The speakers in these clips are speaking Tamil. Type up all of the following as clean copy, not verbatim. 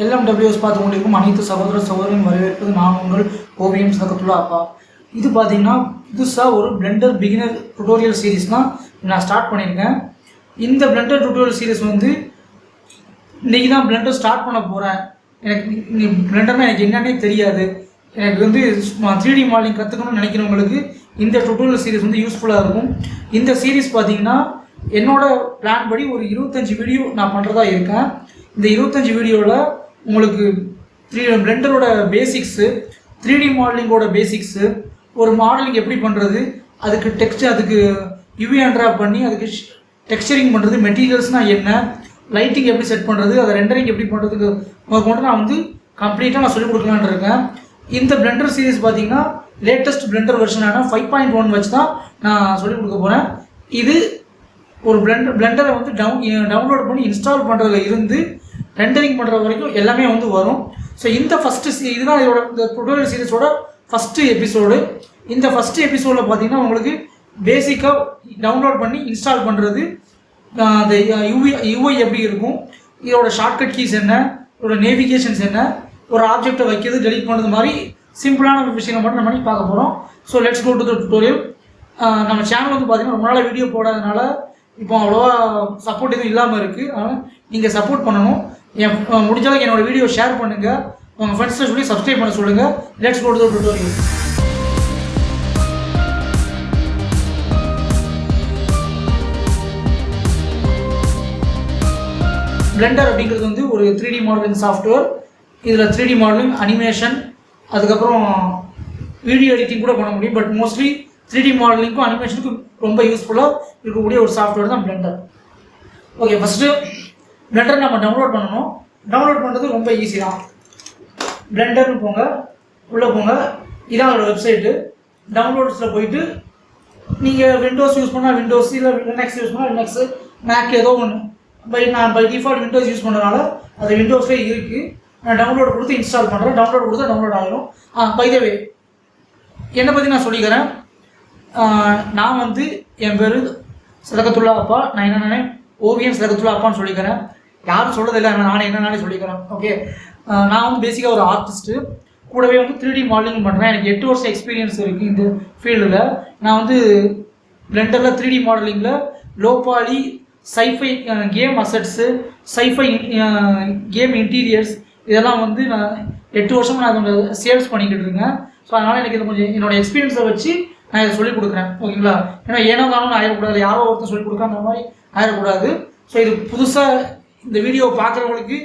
LMWS பார்த்து கொண்டிருக்கும் அனைத்து சகோதர சகோதரியும் வரவேற்பது நான் உங்கள் ஓவியம் சதகத்துல்லா அப்பா. இது பார்த்தீங்கன்னா புதுசாக ஒரு பிளெண்டர் பிகினர் டுட்டோரியல் சீரீஸ் தான் நான் ஸ்டார்ட் பண்ணியிருக்கேன். இந்த பிளெண்டர் டுட்டோரியல் சீரீஸ் வந்து இன்றைக்கி தான் பிளெண்டர் ஸ்டார்ட் பண்ண போகிறேன். எனக்கு பிளெண்டர்னால் எனக்கு என்னன்னே தெரியாது. எனக்கு வந்து 3D மாடலிங் கற்றுக்கணும்னு நினைக்கிறவங்களுக்கு இந்த டுட்டோரியல் சீரீஸ் வந்து யூஸ்ஃபுல்லாக இருக்கும். இந்த சீரீஸ் பார்த்தீங்கன்னா என்னோடய பிளான் படி ஒரு 25 வீடியோ நான் பண்ணுறதா இருக்கேன். இந்த 25 வீடியோவில் உங்களுக்கு பிளெண்டரோட பேசிக்ஸு, 3D மாடலிங்கோட பேசிக்ஸு, ஒரு மாடலிங் எப்படி பண்ணுறது, அதுக்கு யூவி அன்ட்ராப் பண்ணி அதுக்கு டெக்ஸ்சரிங் பண்ணுறது, மெட்டீரியல்ஸ்னால் என்ன, லைட்டிங் எப்படி செட் பண்ணுறது, அதை ரெண்டரிங் எப்படி பண்ணுறதுக்கு கொண்டு நான் வந்து கம்ப்ளீட்டாக நான் சொல்லிக் கொடுக்கலான்னு இருக்கேன். இந்த பிளெண்டர் சீரீஸ் பார்த்தீங்கன்னா லேட்டஸ்ட் பிளெண்டர் வெர்ஷனான 5.1 வச்சு தான் நான் சொல்லிக் கொடுக்க போகிறேன். இது ஒரு பிளெண்டரை வந்து டவுன்லோட் பண்ணி இன்ஸ்டால் பண்ணுறதுல இருந்து ரெண்டரிங் பண்ணுற வரைக்கும் எல்லாமே வந்து வரும். ஸோ இந்த இதுதான் இதோட இந்த டுட்டோரியல் சீரீஸோட ஃபஸ்ட்டு எபிசோடு. இந்த ஃபஸ்ட்டு எபிசோடில் பார்த்தீங்கன்னா உங்களுக்கு பேசிக்காக டவுன்லோட் பண்ணி இன்ஸ்டால் பண்ணுறது, அந்த யூஐ எப்படி இருக்கும், இதோட ஷார்ட்கட் கீஸ் என்ன, இதோட நேவிகேஷன்ஸ் என்ன, ஒரு ஆப்ஜெக்டை வைக்கிறது டெலிட் பண்ணுறது மாதிரி சிம்பிளான விஷயங்கள் மட்டும் நம்ம பார்க்க போகிறோம். So let's go to the tutorial. நம்ம சேனல் வந்து பார்த்தீங்கன்னா ரொம்ப நாள் வீடியோ போடாதனால இப்போ அவ்வளோவா சப்போர்ட் எதுவும் இல்லாமல் இருக்குது. அதனால் நீங்கள் சப்போர்ட் பண்ணணும். முடிஞ்சளவுக்கு என்னோடய வீடியோ ஷேர் பண்ணுங்கள், உங்கள் ஃப்ரெண்ட்ஸை சொல்லி சப்ஸ்கிரைப் பண்ண சொல்லுங்கள். Let's go to the tutorial. Blender அப்படிங்கிறது வந்து ஒரு 3D மாடலிங் சாஃப்ட்வேர். இதில் 3D மாடலிங், அனிமேஷன், அதுக்கப்புறம் வீடியோ எடிட்டிங் கூட பண்ண முடியும். பட் மோஸ்ட்லி 3D மாடலிங்க்கும் அனிமேஷனுக்கும் ரொம்ப யூஸ்ஃபுல்லாக இருக்கக்கூடிய ஒரு சாஃப்ட்வேர் தான் பிளெண்டர். ஓகே, ஃபஸ்ட்டு பிளெண்டர் நம்ம டவுன்லோட் பண்ணணும். டவுன்லோட் பண்ணுறது ரொம்ப ஈஸி தான். பிளெண்டர்னு போங்க, உள்ளே போங்க. இதான் அதோட வெப்சைட்டு. டவுன்லோட்ஸில் போயிட்டு நீங்கள் விண்டோஸ் யூஸ் பண்ணால் விண்டோஸ், இல்லை லினக்ஸ் யூஸ் பண்ணால் லினக்ஸு, மேக் ஏதோ ஒன்று. நான் பை டிஃபால்ட் விண்டோஸ் யூஸ் பண்ணுறதுனால அது விண்டோஸ்லேயே இருக்குது. நான் டவுன்லோட் கொடுத்து இன்ஸ்டால் பண்ணுறேன். டவுன்லோட் கொடுத்தா டவுன்லோட் ஆகிடும். பை த வே, என்னை பற்றி நான் சொல்லிக்கிறேன். நான் வந்து என் பேர் சதகத்துல்லா அப்பா. நான் என்னென்ன ஓவியம் சதகத்துல்லா அப்பான்னு சொல்லிக்கிறேன். யாரும் சொல்கிறதில்லை, நானே என்னென்னாலே சொல்லிக்கிறேன். ஓகே, நான் வந்து பேசிக்காக ஒரு ஆர்டிஸ்ட்டு, கூடவே வந்து 3D மாடலிங் பண்ணுறேன். எனக்கு 8 வருஷம் எக்ஸ்பீரியன்ஸ் இருக்குது இந்த ஃபீல்டில். நான் வந்து பிளெண்டரில் 3D மாடலிங்கில் low poly, sci-fi game assets, sci-fi game interiors, இதெல்லாம் வந்து நான் 8 வருஷமாக நான் கொஞ்சம் சேல்ஸ் பண்ணிக்கிட்டு இருக்கேன். ஸோ அதனால் எனக்கு இது கொஞ்சம் என்னோடய எக்ஸ்பீரியன்ஸை வச்சு நான் இதை சொல்லிக் கொடுக்குறேன். ஓகேங்களா? ஏன்னா ஏனோ தானோன்னு ஆயிடக்கூடாது, யாரோ ஒருத்தர் சொல்லிக் கொடுக்க அந்த மாதிரி ஆயிடக்கூடாது. ஸோ இது புதுசாக இந்த வீடியோ பார்க்குறவங்களுக்கு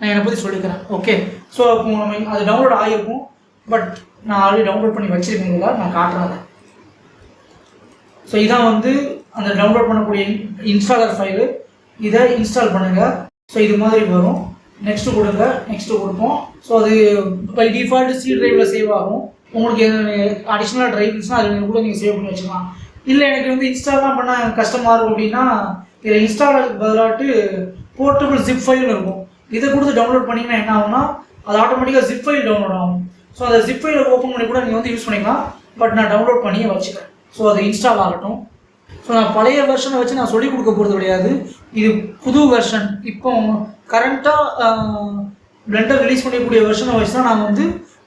நான் என்னை பற்றி சொல்லிக்கிறேன். ஓகே, ஸோ நம்ம அது டவுன்லோட் ஆகிருக்கும். பட் நான் ஆல்ரெடி டவுன்லோட் பண்ணி வச்சுருக்கேன். இதில் நான் காட்டுறேன். ஸோ இதான் வந்து அந்த டவுன்லோட் பண்ணக்கூடிய இன்ஸ்டாலர் ஃபைலு. இதை இன்ஸ்டால் பண்ணுங்கள். ஸோ இது மாதிரி வரும். நெக்ஸ்ட்டு கொடுங்க. நெக்ஸ்ட்டு கொடுப்போம். ஸோ அது பை டிஃபால்ட் C டிரைவில் சேவ் ஆகும். உங்களுக்கு அடிஷ்னலாக டிரைவ்ஸ்னால் அதில் கூட நீங்கள் சேவ் பண்ணி வச்சுக்கலாம். இல்லை எனக்கு வந்து இன்ஸ்டால்லாம் பண்ணால் கஷ்டமாக இருக்கும் அப்படின்னா இதில் இன்ஸ்டாலுக்கு பதிலாட்டு போர்ட்டபிள் ஜிப் ஃபைல் இருக்கும். இதை கொடுத்து டவுன்லோட் பண்ணிங்கன்னா என்ன ஆகும்னா அது ஆட்டோமேட்டிக்காக ஜிப் ஃபைல் டவுன்லோட் ஆகும். ஸோ அந்த ஜிப் ஃபைலை ஓப்பன் பண்ணி கூட நீங்கள் வந்து யூஸ் பண்ணிக்கலாம். பட் நான் டவுன்லோட் பண்ணியே வச்சுக்கிறேன். ஸோ அது இன்ஸ்டால் ஆகட்டும். ஸோ நான் பழைய வெர்ஷனை வச்சு நான் சொல்லிக் கொடுக்க போகிறது கிடையாது. இது புது வெர்ஷன். இப்போ கரண்ட்டாக பிளெண்டர் ரிலீஸ் பண்ணக்கூடிய வெர்ஷனை வச்சு தான்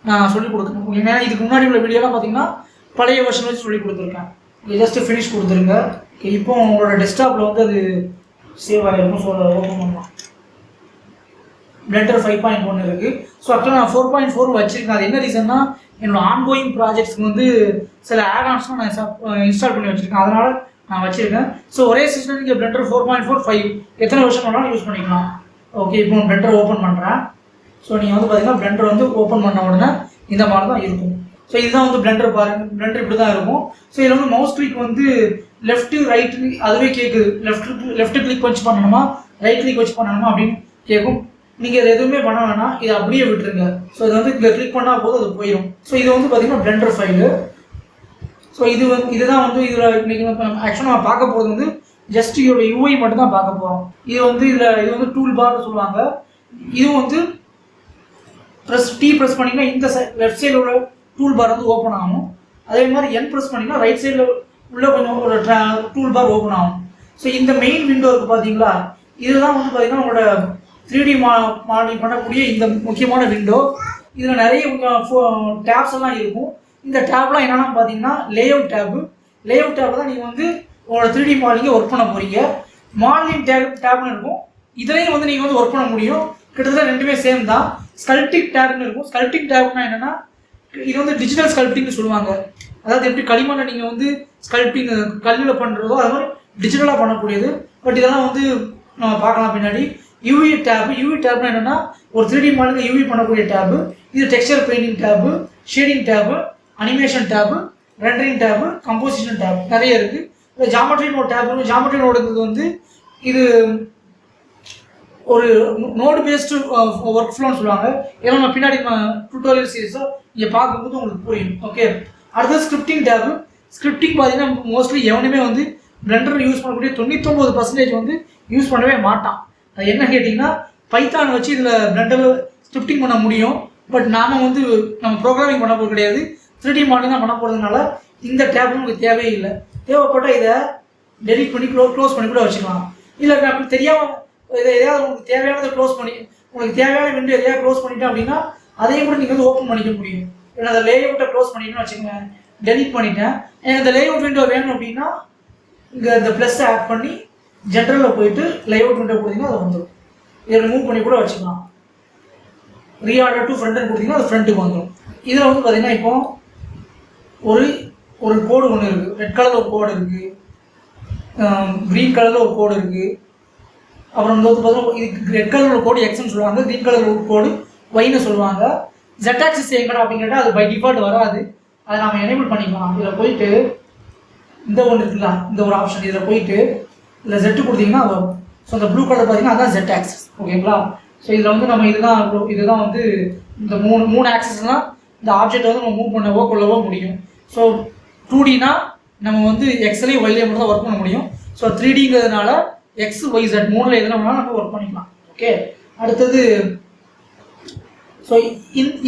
நான் சொல்லிக் கொடுக்கணும். ஏன்னா இதுக்கு முன்னாடி உள்ள வீடியோலாம் பார்த்தீங்கன்னா பழைய வெர்ஷன் வச்சு சொல்லிக் கொடுத்துருக்கேன். ஜஸ்ட்டு ஃபினிஷ் கொடுத்துருங்க. இப்போ உங்களோட டெஸ்க்டாப்பில் வந்து அது சேவ் ஆகிருக்கும். ஸோ அதை ஓப்பன் பண்ணலாம். பிளெண்டர் 5.1 இருக்குது. ஸோ ஆக்சுவலாக நான் 4.4 வச்சுருக்கேன். அது என்ன ரீசன்னா என்னோடய ஆன்கோயிங் ப்ராஜெக்ட்ஸ்க்கு வந்து சில ஆட்ஆன்ஸ்லாம் நான் இன்ஸ்டால் பண்ணி வச்சுருக்கேன். அதனால் நான் வச்சுருக்கேன். ஸோ ஒரே சிஸ்டம் நீங்கள் பிளெண்டர் 4.4, 5 எத்தனை வருஷம் வேணாலும் யூஸ் பண்ணிக்கலாம். ஓகே, இப்போ பிளெண்டர் ஓப்பன் பண்ணுறேன். ஸோ நீங்கள் வந்து பார்த்தீங்கன்னா பிளெண்டர் வந்து ஓப்பன் பண்ண உடனே இந்த மாதிரி தான் இருக்கும். ஸோ இதுதான் வந்து பிளெண்டர் பாருங்கள். பிளெண்டர் இப்படி தான் இருக்கும். ஸோ இதில் வந்து மவுஸ் கிளிக் வந்து லெஃப்ட்டு ரைட்டு அதுவே கேட்குது. லெஃப்ட் கிளிக் வச்சு பண்ணணுமா, ரைட் கிளிக் வச்சு பண்ணணுமா அப்படின்னு கேட்கும். நீங்கள் இது எதுவுமே பண்ண வேணாம், இதை அப்படியே விட்டுருங்க. ஸோ இது வந்து இதில் கிளிக் பண்ணால் போதும், அது போயிடும். ஸோ இது வந்து பார்த்தீங்கன்னா பிளெண்டர் ஃபைலு. ஸோ இதுதான் வந்து இதில் இன்றைக்கி ஆக்சுவலாக நம்ம பார்க்க போகிறது வந்து ஜஸ்ட் இதோட யூஐ மட்டும் தான் பார்க்க போகிறோம். இது வந்து டூல் பார்னு சொல்லுவாங்க. இதுவும் வந்து ப்ரெஸ் பண்ணிங்கன்னா இந்த லெஃப்ட் சைடில் உள்ள டூல் பார் வந்து ஓப்பன் ஆகும். அதே மாதிரி ப்ரெஸ் பண்ணிங்கன்னா ரைட் சைடில் உள்ள கொஞ்சம் ஒரு டூல் பார் ஓப்பன் ஆகும். ஸோ இந்த மெயின் விண்டோ இருக்குது பார்த்தீங்களா, இதுதான் வந்து பார்த்தீங்கன்னா உங்களோட 3D மாடலிங் பண்ணக்கூடிய இந்த முக்கியமான விண்டோ. இதில் நிறைய டேப்ஸ் எல்லாம் இருக்கும். இந்த டேப்லாம் என்னென்னா பார்த்தீங்கன்னா லேஅவுட் டேப்பு. லேஅவுட் டேப் தான் நீங்கள் வந்து உங்களோட 3D மாடலிங்கை ஒர்க் பண்ண போகிறீங்க. மாடலிங் டேப்னு இருக்கும். இதுலேயும் வந்து நீங்கள் வந்து ஒர்க் பண்ண முடியும். கிட்டத்தட்ட ரெண்டுமே சேம் தான். ஸ்கல்ப்டிங் டேப்னு இருக்கும். ஸ்கல்ப்டிங் டேப்னா என்னென்னா இது வந்து டிஜிட்டல் ஸ்கல்ப்டிங்னு சொல்லுவாங்க. அதாவது எப்படி களிமண்ணை நீங்கள் வந்து ஸ்கல்ப்டிங் கல்லில் பண்ணுறதோ அது மாதிரி டிஜிட்டலாக பண்ணக்கூடியது. பட் இதெல்லாம் வந்து நம்ம பார்க்கலாம் பின்னாடி. யூவி டேப்னா என்னென்னா ஒரு 3D மாடலுக்கு யூவி பண்ணக்கூடிய டேப்பு. இது texture painting tab, shading tab, animation tab, rendering tab, composition tab நிறைய இருக்குது. இந்த ஜாமெட்ரி நோட் டேப், ஜாமெட்ரி நோடுங்கிறது வந்து இது ஒரு நோடு பேஸ்டு ஒர்க் ஃப்ளோன்னு சொல்லுவாங்க. ஏன்னா நம்ம பின்னாடி டியூட்டோரியல் சீரிஸாக இங்கே பார்க்கும்போது உங்களுக்கு புரியும். ஓகே, அடுத்தது ஸ்கிரிப்டிங் டேப்பு. ஸ்கிரிப்டிங் பார்த்தீங்கன்னா மோஸ்ட்லி எவனுமே வந்து பிளெண்டர் யூஸ் பண்ணக்கூடிய 99% வந்து யூஸ் பண்ணவே மாட்டான். அது என்ன கேட்டிங்கன்னா பைத்தான் வச்சு இதில் பிளெண்டரில் ஸ்கிரிப்டிங் பண்ண முடியும். பட் நாம் வந்து நம்ம ப்ரோக்ராமிங் பண்ண போகிறது கிடையாது, 3D மாடலிங் தான் பண்ண போகிறதுனால இந்த டேப் உங்களுக்கு தேவையே இல்லை. தேவைப்பட்டால் இதை டெலிட் பண்ணி க்ளோஸ் பண்ணி கூட வச்சுக்கலாம். இல்லை அப்படி தெரியாமல் இதை எதாவது உங்களுக்கு தேவையானதை க்ளோஸ் பண்ணி உங்களுக்கு தேவையான விண்டோ எதையாவது க்ளோஸ் பண்ணிட்டேன் அப்படின்னா அதையும் கூட நீங்கள் வந்து ஓப்பன் பண்ணிக்க முடியும். ஏன்னா அந்த லேஅவுட்டை க்ளோஸ் பண்ணிட்டேன்னு வச்சுக்கோங்க, டெலிட் பண்ணிட்டேன். எனக்கு இந்த லேஅவுட் விண்டோ வேணும் அப்படின்னா இங்கே இந்த ப்ளஸ்ஸை ஆட் பண்ணி ஜென்ரலில் போயிட்டு லேஅவுட் விண்டோ கொடுத்தீங்கன்னா அது வந்துடும். இதை ரிமூவ் பண்ணி கூட வச்சுக்கலாம். ரீஆர்டர் டு ஃப்ரண்ட்னு கொடுத்தீங்கன்னா அது ஃப்ரண்ட்டுக்கு வந்துடும். இதில் வந்து பார்த்தீங்கன்னா இப்போ ஒரு கோடு ஒன்று இருக்குது. ரெட் கலரில் ஒரு கோடு இருக்குது, க்ரீன் கலரில் ஒரு கோடு இருக்குது. அப்புறம் வந்து பார்த்தீங்கன்னா இதுக்கு ரெட் கலர் ஒரு கோடு எக்ஸ்ன்னு சொல்லுவாங்க, க்ரீன் கலர் ஒரு கோடு ஒய்னு சொல்லுவாங்க. ஜெட் ஆக்சிஸ் எங்கடா அப்படின்னு கேட்டால் அது பை டிஃபால்ட் வராது. அதை நம்ம எனேபிள் பண்ணிக்கலாம். இதில் போயிட்டு இந்த ஒன்று இருக்குல்ல, இந்த ஒரு ஆப்ஷன் இதில் போயிட்டு இதில் ஜெட்டு கொடுத்தீங்கன்னா வரும். ஸோ அந்த ப்ளூ கலர் பார்த்தீங்கன்னா அதான் ஜெட் ஆக்சிஸ். ஓகேங்களா? ஸோ இதில் வந்து நம்ம இதுதான் வந்து இந்த மூணு ஆக்சிஸ்லாம் இந்த ஆப்ஜெக்ட் வந்து நம்ம மூவ் பண்ணவோ கொள்ளவோ முடியும். ஸோ 2Dனா நம்ம வந்து எக்ஸ்லேயும் ஒய்லேயும் மட்டும் தான் ஒர்க் பண்ண முடியும். ஸோ 3Dங்கிறதுனால எக்ஸ் ஒய் ஜெட் மூணில் எதுனா வேணாலும் நம்ம ஒர்க் பண்ணிக்கலாம். ஓகே, அடுத்தது ஸோ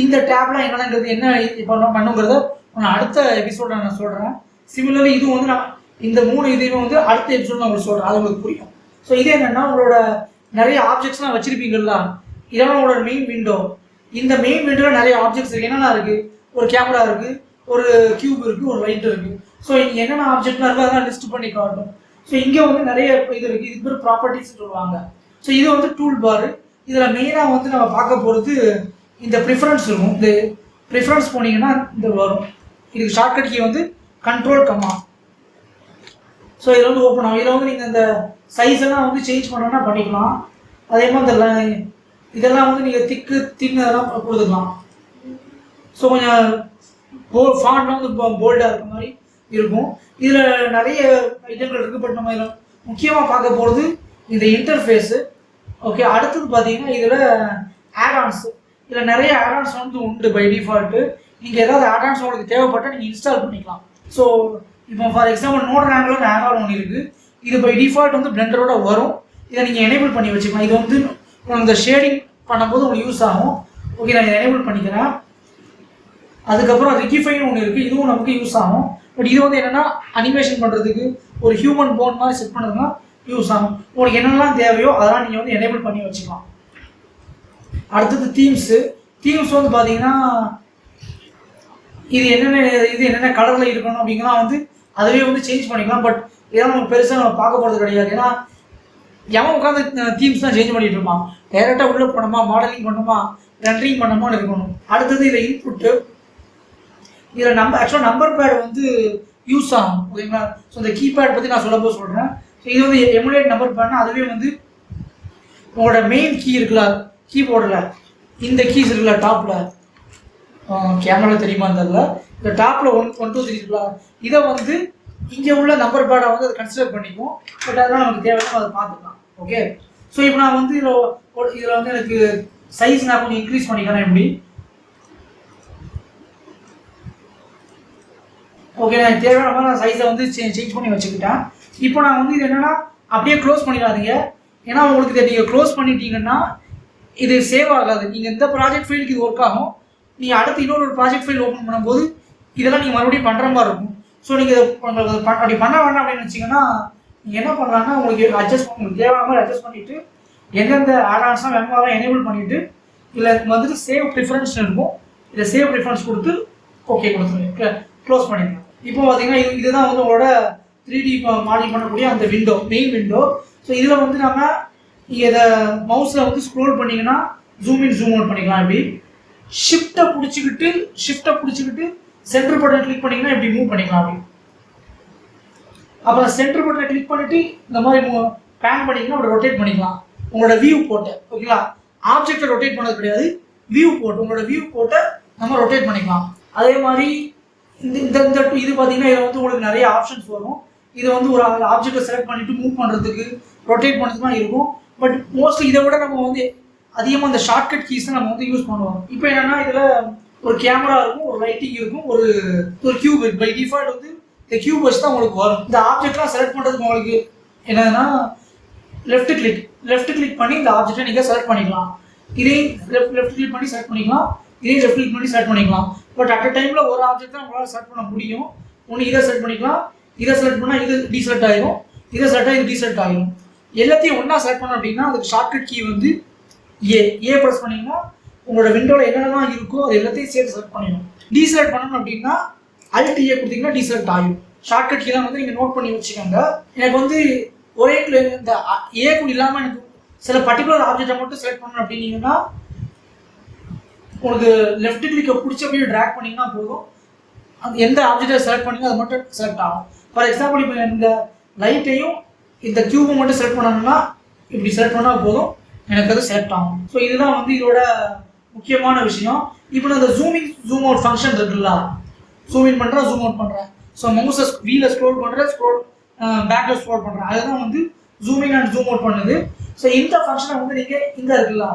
இந்த டேப்லாம் என்னங்கிறது என்ன இப்போ நான் பண்ணுங்கிறத நான் அடுத்த எபிசோட நான் சொல்கிறேன். சிமிலர்லி இது வந்து நான் இந்த இதையும் வந்து அடுத்த எபிசோட் நான் உங்களுக்கு சொல்கிறேன், அது உங்களுக்கு புரியும். ஸோ இது என்னென்னா உங்களோட நிறைய ஆப்ஜெக்ட்ஸ்லாம் வச்சுருப்பீங்களா, இதெல்லாம் உங்களோட மெயின் விண்டோ. இந்த மெயின் விண்டோவில் நிறைய ஆப்ஜெக்ட்ஸ் இருக்குது. என்னென்ன இருக்குது? ஒரு கேமரா இருக்குது, ஒரு கியூப் இருக்குது, ஒரு லைட் இருக்குது. ஸோ இங்கே என்னென்ன ஆப்ஜெக்ட்லாம் இருக்கோ அதெல்லாம் லிஸ்ட் பண்ணி காட்டும். ஸோ இங்கே வந்து நிறைய இது இருக்குது. இது பேர் ப்ராப்பர்ட்டிஸ் சொல்லுவாங்க. ஸோ இது வந்து டூல் பாரு. இதில் மெயினாக வந்து நம்ம பார்க்க போகிறது இந்த ப்ரிஃபரன்ஸ் இருக்கும். இந்த ப்ரிஃபரன்ஸ் போனீங்கன்னா இந்த வரும். இதுக்கு ஷார்ட்கட் கீ வந்து கண்ட்ரோல் கமா. ஸோ இதில் வந்து ஓப்பன் ஆகும். இதில் வந்து நீங்கள் இந்த சைஸ் எல்லாம் வந்து சேஞ்ச் பண்ணணும்னா பண்ணிக்கலாம். அதே மாதிரி இதெல்லாம் வந்து நீங்கள் தின் அதெல்லாம் கொடுத்துக்கலாம். ஸோ கொஞ்சம் ஃபாண்ட்லாம் வந்து போல்டாக இருக்க மாதிரி இருக்கும். இதில் நிறைய ஐட்டங்கள் இருக்குது. பட் நம்ம இதில் முக்கியமாக பார்க்க போகிறது இந்த இன்டர்ஃபேஸு. ஓகே, அடுத்தது பார்த்தீங்கன்னா இதில் ஆடான்ஸ். இதில் நிறைய ஆடான்ஸ் வந்து உண்டு பை டிஃபால்ட்டு. நீங்கள் ஏதாவது ஆடான்ஸ் உங்களுக்கு தேவைப்பட்டால் நீங்கள் இன்ஸ்டால் பண்ணிக்கலாம். ஸோ இப்போ for example node wrangler add on ஒன்று இருக்குது. இது பை டிஃபால்ட் வந்து பிளெண்டரோட வரும். இதை நீங்கள் எனேபிள் பண்ணி வச்சுக்கலாம். இது வந்து இந்த ஷேடிங் பண்ணும்போது உங்களுக்கு யூஸ் ஆகும். ஓகே, நான் இதை எனேபிள் பண்ணிக்கிறேன். அதுக்கப்புறம் ரிகிஃபைன்னு ஒன்று இருக்குது, இதுவும் நமக்கு யூஸ் ஆகும். பட் இது வந்து என்னென்னா அனிமேஷன் பண்ணுறதுக்கு ஒரு ஹியூமன் போன் மாதிரி செட் பண்ணுறதுனா யூஸ் ஆகும். உங்களுக்கு என்னெல்லாம் தேவையோ அதெல்லாம் நீங்கள் வந்து எனேபிள் பண்ணி வச்சுக்கலாம். அடுத்தது தீம்ஸ் வந்து பார்த்தீங்கன்னா இது என்னென்ன கலரில் இருக்கணும் அப்படிங்கலாம் வந்து அதுவே வந்து சேஞ்ச் பண்ணிக்கலாம். பட் இதெல்லாம் நமக்கு பெருசாக நம்ம பார்க்க போகிறது கிடையாது. ஏன்னா எவன் உட்காந்து தீம்ஸ் தான் சேஞ்ச் பண்ணிட்டு இருப்பான். டைரெக்டாக உள்ளே போனோமா, மாடலிங் பண்ணோமா, ரெண்டரிங் பண்ணோமான்னு இருக்கணும். அடுத்தது இதில் இன்புட்டு. இதில் ஆக்சுவலாக நம்பர் பேட் வந்து யூஸ் ஆகும். ஓகேங்களா? ஸோ இந்த கீபேட் பற்றி நான் சொல்லும்போது சொல்கிறேன். ஸோ இது வந்து எமுலேட் நம்பர் பேட்னா அதுவே வந்து உங்களோட மெயின் கீ இருக்குல்ல கீபோர்டில், இந்த கீஸ் இருக்குல்ல டாப்பில், கேமரா தெரியுமா தெரியல, இந்த டாப்பில் 1 2 3 இருக்குல்ல, இதை வந்து இங்கே உள்ள நம்பர் பேடை வந்து அதை கன்சிடர் பண்ணிக்கும். பட் அதெல்லாம் நமக்கு தேவையான அதை பார்த்துக்கலாம். ஓகே, ஸோ இப்போ நான் வந்து இதில் வந்து எனக்கு சைஸ் நான் கொஞ்சம் இன்க்ரீஸ் பண்ணிக்கிறேன். எப்படி? ஓகே, நான் தேவையான மாதிரி நான் சைஸை வந்து சேஞ்ச் பண்ணி வச்சுக்கிட்டேன். இப்போ நான் வந்து இது என்னென்னா அப்படியே க்ளோஸ் பண்ணிடாதீங்க. ஏன்னா உங்களுக்கு இதை நீங்கள் க்ளோஸ் பண்ணிட்டீங்கன்னா இது சேவ் ஆகாது. நீங்கள் இந்த ப்ராஜெக்ட் ஃபைலுக்கு இது ஒர்க் ஆகும். நீங்கள் அடுத்து இன்னொரு ப்ராஜெக்ட் ஃபைல் ஓப்பன் பண்ணும்போது இதெல்லாம் நீங்கள் மறுபடியும் பண்ணுற மாதிரி இருக்கும். ஸோ நீங்கள் அப்படி பண்ண வேண்டாம் அப்படின்னு வச்சிங்கன்னா நீங்கள் என்ன பண்ணலான்னா உங்களுக்கு தேவையான மாதிரி அட்ஜஸ்ட் பண்ணிவிட்டு எந்தெந்த ஆடான்ஸ்லாம் வேணுமோ அதெல்லாம் எனேபிள் பண்ணிவிட்டு இதில் வந்துட்டு சேவ் ப்ரிஃபரன்ஸ் இருக்கும். இதை சேவ் ப்ரிஃபரன்ஸ் கொடுத்து ஓகே கொடுத்துருங்க, க்ளோஸ் பண்ணிடலாம். இப்போ பார்த்தீங்கன்னா இதுதான் வந்து உங்களோட 3D மாடல் பண்ணக்கூடிய அந்த விண்டோ, மெயின் விண்டோ. ஸோ இதில் வந்து நம்ம நீங்கள் இதை மவுஸில் வந்து ஸ்க்ரோல் பண்ணிங்கன்னா ஜூம் இன் ஜூம் அவுட் பண்ணிக்கலாம். இப்படி ஷிஃப்ட்டை பிடிச்சிக்கிட்டு சென்டர் பட்டன் கிளிக் பண்ணிங்கன்னா இப்படி மூவ் பண்ணிக்கலாம். அப்படி அப்புறம் சென்டர் பட்டனை கிளிக் பண்ணிவிட்டு இந்த மாதிரி பேன் பண்ணிங்கன்னா அப்படி ரொட்டேட் பண்ணிக்கலாம். உங்களோட வியூ போட்டு ஓகேங்களா, ஆப்ஜெக்டை ரொட்டேட் பண்ணது கிடையாது, வியூ போட்டு உங்களோட வியூ போட்டை நம்ம ரொட்டேட் பண்ணிக்கலாம். அதே மாதிரி இந்த இந்த இது பார்த்தீங்கன்னா இதில் வந்து உங்களுக்கு நிறைய ஆப்ஷன்ஸ் வரும். இது வந்து ஒரு ஆப்ஜெக்டை செலக்ட் பண்ணிவிட்டு மூவ் பண்ணுறதுக்கு ரொட்டேட் பண்ணுறதுலாம் இருக்கும். பட் மோஸ்ட்லி இதை விட நம்ம வந்து அதிகமாக இந்த ஷார்ட்கட் கீஸ் நம்ம வந்து யூஸ் பண்ணுவோம். இப்போ என்னென்னா இதில் ஒரு கேமரா இருக்கும், ஒரு லைட்டிங் இருக்கும், ஒரு கியூப் இருக்குது. பை டிஃபால்ட் வந்து இந்த கியூப் வச்சு தான் உங்களுக்கு வரும். இந்த ஆப்ஜெக்ட்லாம் செலக்ட் பண்ணுறதுக்கு உங்களுக்கு என்னதுன்னா லெஃப்ட் கிளிக் பண்ணி இந்த ஆப்ஜெக்டை நீங்கள் செலக்ட் பண்ணிக்கலாம். இதையும் லெஃப்ட் கிளிக் பண்ணி செலக்ட் பண்ணிக்கலாம், இதையும் லெஃப்ட் கிளிக் பண்ணி செலக்ட் பண்ணிக்கலாம். பட் அட் அ டைமில் ஒரு ஆப்ஜெக்ட் தான் உங்களால் செலக்ட் பண்ண முடியும். ஒன்று இதை செலக்ட் பண்ணிக்கலாம், இதை செலக்ட் பண்ணால் இது டீசெலக்ட் ஆகிடும், இதை செலக்ட் ஆகி இது டீசெலக்ட் ஆகிடும். எல்லாத்தையும் ஒன்றா செலக்ட் பண்ணோம் அப்படின்னா அதுக்கு ஷார்ட்கட் கீ வந்து ஏ ப்ரெஸ் பண்ணிங்கன்னா உங்களோட விண்டோவில் என்னென்னலாம் இருக்கோ அது எல்லாத்தையும் சேர்த்து செலக்ட் பண்ணிடும். டீசெலக்ட் பண்ணணும் அப்படின்னா அல்ட் ஏ கொடுத்தீங்கன்னா டீசெலக்ட் ஆகிடும். ஷார்ட்கட் கீலாம் வந்து நீங்கள் நோட் பண்ணி வச்சுக்கோங்க. எனக்கு வந்து ஒரே இந்த ஏ கூட இல்லாமல் எனக்கு சில பர்டிகுலர் ஆப்ஜெக்டை மட்டும் செலக்ட் பண்ணணும் அப்படின்னீங்கன்னா உங்களுக்கு லெஃப்ட் கிளிக்கை பிடிச்ச அப்படியே ட்ராக் பண்ணிங்கன்னா போதும், அந்த எந்த ஆப்ஜெக்டை செலக்ட் பண்ணிங்கன்னா அது மட்டும் செலக்ட் ஆகும். ஃபார் எக்ஸாம்பிள் இப்போ இந்த லைட்டையும் இந்த கியூபை மட்டும் செலக்ட் பண்ணணும்னா இப்படி செலக்ட் பண்ணால் போதும், எனக்கு அது செலக்ட் ஆகும். ஸோ இதுதான் வந்து இதோட முக்கியமான விஷயம். இப்போ நான் இந்த ஜூம் அவுட் ஃபங்க்ஷன் இருக்குல்ல, ஜூம் இன் பண்ணுறேன், ஜூம் அவுட் பண்ணுறேன். ஸோ மவுஸை வீலை ஸ்க்ரோல் பண்ணுறேன், பேக்கில் ஸ்க்ரோல் பண்ணுறேன். அதுதான் வந்து ஜூமிங் அண்ட் ஜூம் அவுட் பண்ணுது. ஸோ இந்த ஃபங்க்ஷனை வந்து நீங்கள் இங்கே இருக்குல்ல,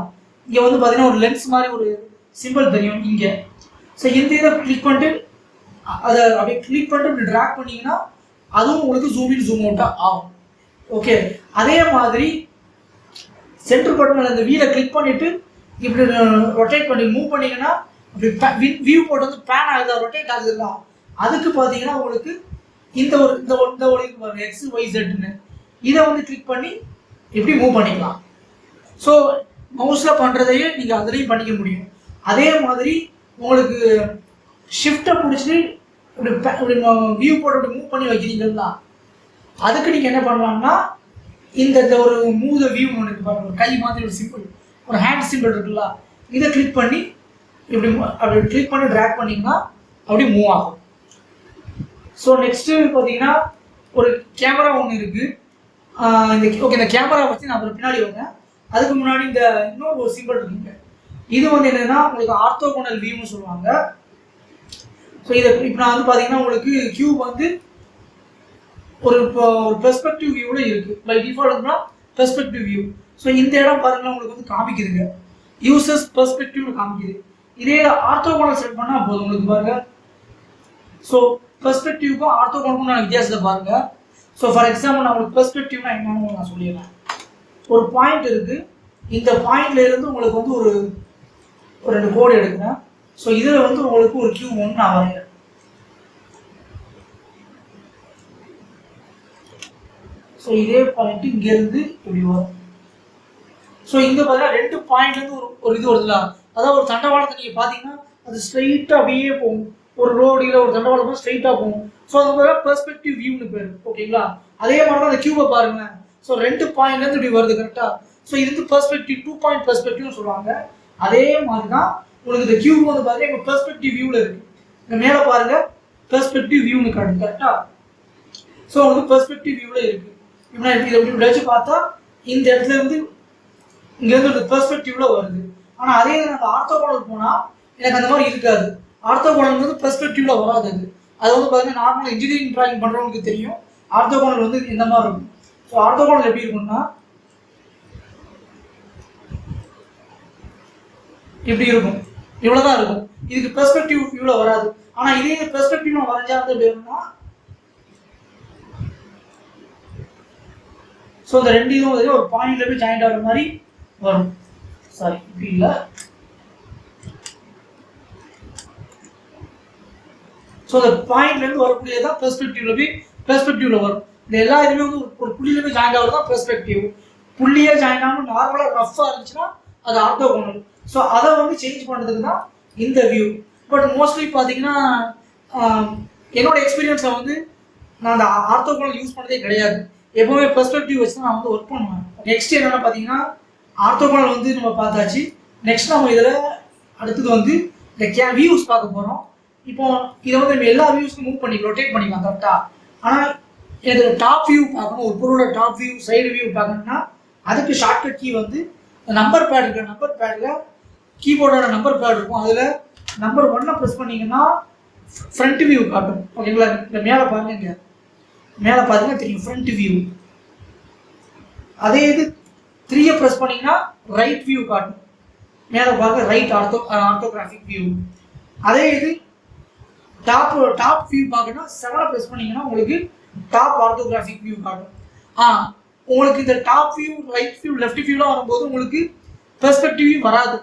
இங்கே வந்து பார்த்தீங்கன்னா ஒரு லென்ஸ் மாதிரி ஒரு சிம்பிள் தெரியும் இங்கே. ஸோ இந்த இதை கிளிக் பண்ணிட்டு அதை அப்படியே கிளிக் பண்ணிட்டு இப்படி ட்ராக் பண்ணிங்கன்னா அதுவும் உங்களுக்கு ஜூம் இன் ஜூம் அவுட்டாக ஆகும். ஓகே, அதே மாதிரி சென்டர் பட்டனில் இந்த வீலை கிளிக் பண்ணிவிட்டு இப்படி ரொட்டேட் பண்ணி மூவ் பண்ணிங்கன்னா அப்படி வியூ போட்டு வந்து பேன் ஆகுதா, ரொட்டேட் ஆகுதுல்ல, அதுக்கு பார்த்தீங்கன்னா உங்களுக்கு இந்த ஒரு எக்ஸ் ஒய் ஜெட்னு இதை வந்து கிளிக் பண்ணி இப்படி மூவ் பண்ணிக்கலாம். ஸோ மவுஸில் பண்ணுறதையே நீங்கள் அதுலேயும் பண்ணிக்க முடியும். அதே மாதிரி உங்களுக்கு ஷிஃப்ட்டை பிடிச்சிட்டு இப்படி வியூ போட்டு அப்படி மூவ் பண்ணி வைக்கிறீங்களா, அதுக்கு நீங்கள் என்ன பண்ணலாம்னா இந்த ஒரு மூவ் த வியூ ஒன்று இருக்கு பாருங்க, கை மாதிரி ஒரு சிம்பிள், ஒரு ஹேண்ட் சிம்பிள் இருக்குல்ல, இதை கிளிக் பண்ணி இப்படி அப்படி கிளிக் பண்ணி ட்ராக் பண்ணிங்கன்னா அப்படி மூவ் ஆகும். ஸோ நெக்ஸ்ட்டு பார்த்தீங்கன்னா ஒரு கேமரா ஒன்று இருக்குது. இந்த கேமரா பற்றி நான் அப்புறம் பின்னாடி வரேன். அதுக்கு முன்னாடி இந்த இன்னொரு ஒரு சிம்பிள் இருக்குங்க, இது வந்து என்னன்னா உங்களுக்கு ஆர்த்தோகோனல் வியூன்னு சொல்லுவாங்க. ஸோ இதை இப்போ நான் வந்து பார்த்தீங்கன்னா உங்களுக்கு கியூப் வந்து ஒரு பெர்ஸ்பெக்டிவ் வியூவில் இருக்குது. பை டிஃபால்ட்னா பெர்ஸ்பெக்டிவ் வியூ. ஸோ இந்த இடம் பாருங்கன்னா உங்களுக்கு வந்து காமிக்குதுங்க, யூசர்ஸ் பெர்ஸ்பெக்டிவ்னு காமிக்குது. இதே ஆர்த்தோகோனல் செட் பண்ணால் போதும் உங்களுக்கு பாருங்க. ஸோ பெர்ஸ்பெக்டிவ்க்கும் ஆர்த்தோகோனலுக்கும் நான் வித்தியாசத்தை பாருங்க. ஸோ ஃபார் எக்ஸாம்பிள் நான் உங்களுக்கு பெர்ஸ்பெக்டிவ்னா என்னன்னு நான் சொல்லிடுறேன். ஒரு பாயிண்ட் இருக்குது, இந்த பாயிண்ட்ல இருந்து உங்களுக்கு வந்து ஒரு 2 கோடு எடுக்கிறேன். ஸோ இதில் வந்து உங்களுக்கு ஒரு கியூப் ஒன்று நான் வரைகிறேன். ஸோ இதே பாயிண்ட் இங்கேருந்து இப்படி வரும். ஸோ இங்கே பார்த்தீங்கன்னா 2 பாயிண்ட்லேருந்து ஒரு இது வருதுல, அதாவது ஒரு தண்டவாளத்தை நீங்கள் பார்த்தீங்கன்னா அது ஸ்ட்ரெயிட்டாக அப்படியே போகும். ஒரு ரோடு இல்லை ஒரு தண்டவாளம் ஸ்ட்ரெயிட்டாக போகும். ஸோ அது பார்த்தா பெர்ஸ்பெக்டிவ் வியூன்னு பேர். ஓகேங்களா, அதே மாதிரி தான் அந்த கியூபை பாருங்களேன். ஸோ 2 பாயிண்ட்லேருந்து இப்படி வருது கரெக்டாக. ஸோ இது வந்து பெர்ஸ்பெக்டிவ் 2 பாயிண்ட் பெர்ஸ்பெக்டிவ்னு சொல்லுவாங்க. அதே மாதிரி தான் உங்களுக்கு இந்த கியூப் வந்து பார்த்தீங்கன்னா இப்போ பெர்ஸ்பெக்டிவ் வியூவில் இருக்குது. இந்த மேலே பாருங்கள் பெர்ஸ்பெக்டிவ் வியூன்னு காட்டுது கரெக்டாக. ஸோ உங்களுக்கு பெர்ஸ்பெக்டிவ் வியூவில் இருக்குது. இப்போ நான் இதை இப்படி வச்சு பார்த்தா இந்த இடத்துல இருந்து இங்கேருந்து ஒரு பெர்ஸ்பெக்டிவில் வருது. ஆனால் அதே நாங்கள் ஆர்த்தோகோனல் போனால் எனக்கு அந்த மாதிரி இருக்காது. ஆர்த்தோகோனல் வந்து பெர்ஸ்பெக்டிவில் வராது. அது வந்து பார்த்தீங்கன்னா நார்மலாக இன்ஜினியரிங் ட்ராயிங் பண்ணுறவங்களுக்கு தெரியும் ஆர்த்தோகோனல் வந்து இந்த மாதிரி இருக்கும். ஸோ ஆர்த்தோகோனல் எப்படி இருக்கும்னா இப்படி இருக்கும், இவ்வளோதான் இருக்கும். இதுக்கு பெர்ஸ்பெக்டிவ் இவ்வளோ வராது. ஆனால் இதே பெர்ஸ்பெக்டிவ் நான் வரைஞ்சா வந்து எப்படி வரும்னா ஸோ இந்த 2 இதுவும் வந்து ஒரு பாயிண்ட்ல போய் ஜாயிண்ட் ஆகிற மாதிரி வரும். சாரி இப்படி இல்லை. ஸோ இந்த பாயிண்ட்லேருந்து வரக்கூடியதான் பெர்ஸ்பெக்டிவ்ல போய் பெர்ஸ்பெக்டிவ்ல வரும். இந்த எல்லா இதுவுமே வந்து ஒரு புள்ளியில போய் ஜாயிண்ட் ஆகிறது தான் பெர்ஸ்பெக்டிவ். புள்ளியே ஜாயின் ஆகாமல் நார்மலாக ரஃப்பாக இருந்துச்சுன்னா அது ஆர்த்தோகோனல். ஸோ அதை வந்து சேஞ்ச் பண்ணுறதுக்கு தான் இந்த வியூ. பட் மோஸ்ட்லி பார்த்தீங்கன்னா என்னோட எக்ஸ்பீரியன்ஸை வந்து நான் அந்த ஆர்த்தோகோனல் யூஸ் பண்ணதே கிடையாது. எப்போவுமே பெர்ஸ்பெக்டிவ் வச்சு தான் நான் வந்து ஒர்க் பண்ணுவேன். நெக்ஸ்ட் என்னென்னா பார்த்தீங்கன்னா ஆர்த்தோகோனல் வந்து நம்ம பார்த்தாச்சு. நெக்ஸ்ட் நம்ம இதில் அடுத்தது வந்து இந்த வியூஸ் பார்க்க போகிறோம். இப்போ இதை வந்து நம்ம எல்லா வியூஸ்க்கும் மூவ் பண்ணி ரொட்டேட் பண்ணிக்கலாம் கரெக்டாக. ஆனால் இதில் டாப் வியூ பார்க்கணும், ஒரு பொருளோட டாப் வியூ சைடு வியூ பார்க்கணும்னா அதுக்கு ஷார்ட்கட் கீ வந்து நம்பர் பேட் இருக்கிற நம்பர் பேடில் கீபோர்டோட நம்பர் பேட் இருக்கும். அதில் நம்பர் 1 ப்ரெஸ் பண்ணிங்கன்னா ஃப்ரண்ட் வியூ காட்டும். ஓகேங்களா? இந்த மேலே பாருங்க, இங்கே மேலே பார்த்தீங்கன்னா தெரியும் ஃப்ரண்ட் வியூ. அதே இது 3 ப்ரெஸ் பண்ணிங்கன்னா ரைட் வியூ காட்டும். மேலே பார்க்க ரைட் ஆர்த்தோகிராஃபிக் வியூ. அதே இது டாப் வியூ பார்க்கணும்னா 7 ப்ரெஸ் பண்ணிங்கன்னா உங்களுக்கு டாப் ஆர்த்தோகிராஃபிக் வியூ காட்டும். உங்களுக்கு இந்த top view right view left வியூலாம் வரும்போது உங்களுக்கு பெர்ஸ்பெக்டிவ் வராது,